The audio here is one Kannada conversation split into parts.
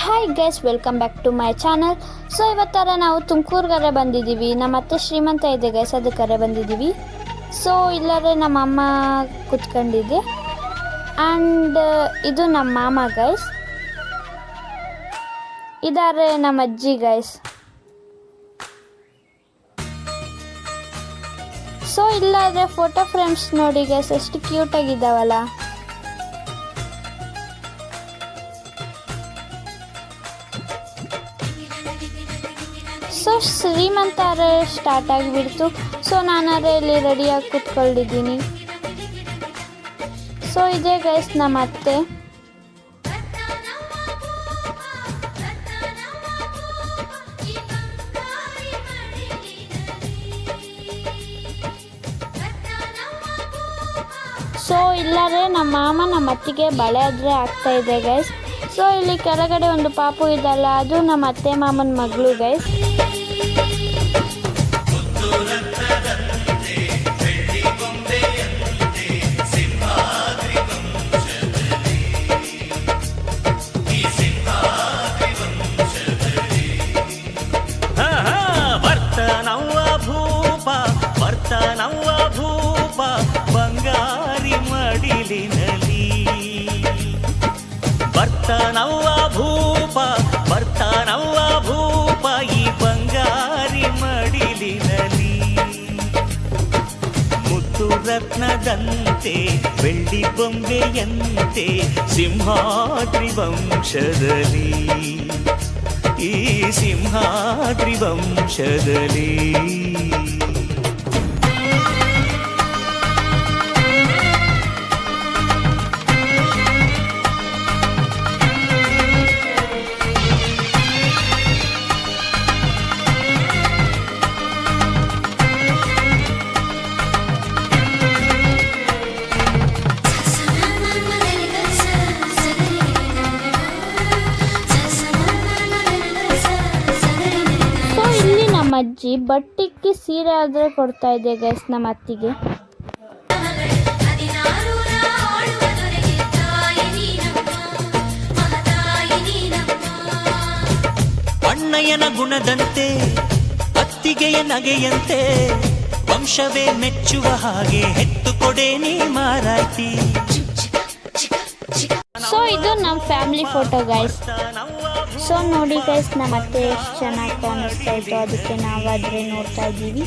Hi guys, welcome back to my channel. So ಇವತ್ತರ ನಾವು ತುಮಕೂರ್ಗರೆ ಬಂದಿದ್ದೀವಿ. ನಮ್ಮ ಅತ್ತೆ ಶ್ರೀಮಂತ ಇದೆ ಗೈಸ್, ಅದಕ್ಕರೆ ಬಂದಿದ್ದೀವಿ. ಸೊ ಇಲ್ಲರೆ ನಮ್ಮ ಅಮ್ಮ ಕುತ್ಕೊಂಡಿದ್ದೆ ಆ್ಯಂಡ್ ಇದು ನಮ್ಮ ಮಾಮ ಗೈಸ್, ಇದಾರೆ ನಮ್ಮ ಅಜ್ಜಿ ಗೈಸ್. ಸೊ ಇಲ್ಲಾದರೆ ಫೋಟೋ ಫ್ರೇಮ್ಸ್ ನೋಡಿ ಗೈಸ್, ಎಷ್ಟು ಕ್ಯೂಟಾಗಿದ್ದಾವಲ್ಲ. ಸೊ ಶ್ರೀಮಂತಾರೆ ಸ್ಟಾರ್ಟ್ ಆಗಿಬಿಡ್ತು. ಸೊ ನಾನಾದ್ರೆ ಇಲ್ಲಿ ರೆಡಿಯಾಗಿ ಕೂತ್ಕೊಂಡಿದ್ದೀನಿ. ಸೊ ಇದೇ ಗೈಸ್ ನಮ್ಮ ಅತ್ತೆ. ಸೊ ಇಲ್ಲರೆ ನಮ್ಮ ಮಾಮ ನಮ್ಮ ಅತ್ತಿಗೆ ಬಳೆ ಆದರೆ ಆಗ್ತಾ ಇದೆ ಗೈಸ್. ಸೊ ಇಲ್ಲಿ ಕೆಳಗಡೆ ಒಂದು ಪಾಪು ಇದಲ್ಲ, ಅದು ನಮ್ಮ ಅತ್ತೆ ಮಾಮನ ಮಗಳು ಗೈಸ್. ಬಂಗಾರಿ ಮಡಿಲಿನಲಿ ಬರ್ತಾನವ್ವ ಭೂಪ ಈ ಬಂಗಾರಿ ಮಡಿಲಿನಲಿ. ಮುತ್ತು ರತ್ನದಂತೆ ಬೆಳ್ಳಿ ಬೊಂಬೆಯಂತೆ ಸಿಂಹಾದ್ರಿ ವಂಶದಲ್ಲಿ, ಈ ಸಿಂಹಾದ್ರಿ ವಂಶದಲ್ಲಿ. ಅಜ್ಜಿ ಬಟ್ಟಿಕ್ಕೆ ಸೀರೆ ಆದರೆ ಕೊಡ್ತಾ ಇದೆ ಗೈಸ್ ನಮ್ಮ ಅತ್ತಿಗೆ. ಅಣ್ಣಯ್ಯನ ಗುಣದಂತೆ ಅತ್ತಿಗೆಯ ನಗೆಯಂತೆ ವಂಶವೇ ಮೆಚ್ಚುವ ಹಾಗೆ ಹೆತ್ತು ಕೊಡೆ ನೀ ಮಾರಾಯ್ತಿ. ಸೊ ಇದು ನಮ್ಮ ಫ್ಯಾಮಿಲಿ ಫೋಟೋ ಗೈಸ್. ಸೊ ನೋಡಿ ಗೈಸ್, ನಮ್ಮ ಅತ್ತೆ ಎಷ್ಟು ಚೆನ್ನಾಗಿ ಕಾಣಿಸ್ತಾ ಇತ್ತು, ಅದಕ್ಕೆ ನಾವಾದರೆ ನೋಡ್ತಾ ಇದ್ದೀವಿ.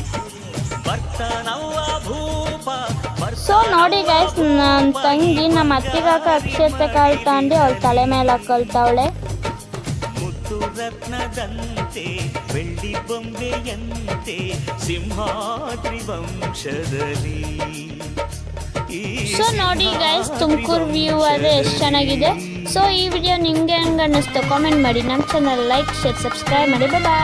ಸೊ ನೋಡಿ ಗೈಸ್, ನನ್ನ ತಂಗಿ ನಮ್ಮ ಅತ್ತಿಗಾಕ ಅಕ್ಷತೆ ಕಾಳು ತಾಂಡಿ ಅವಳ ತಲೆ ಮೇಲೆ ಹಾಕೊಳ್ತಾವಳೆ. ರತ್ನದಂತೆ ಬೆಳ್ಳಿ ಬೊಂಬೆಯಂತೆ ಸಿಂಹಾದ್ರಿ ವಂಶದಲ್ಲಿ. ಸೊ ನೋಡಿ ಗೈಸ್, ತುಮಕೂರು ವ್ಯೂ ಆದರೆ ಎಷ್ಟು ಚೆನ್ನಾಗಿದೆ. ಸೊ ಈ ವಿಡಿಯೋ ನಿಮಗೆ ಹೆಂಗೆ ಅನ್ನಿಸ್ತು ಕಾಮೆಂಟ್ ಮಾಡಿ. ನಮ್ಮ ಚಾನಲ್ ಲೈಕ್, ಶೇರ್, ಸಬ್ಸ್ಕ್ರೈಬ್ ಮಾಡಿ. ಬಾಯ್.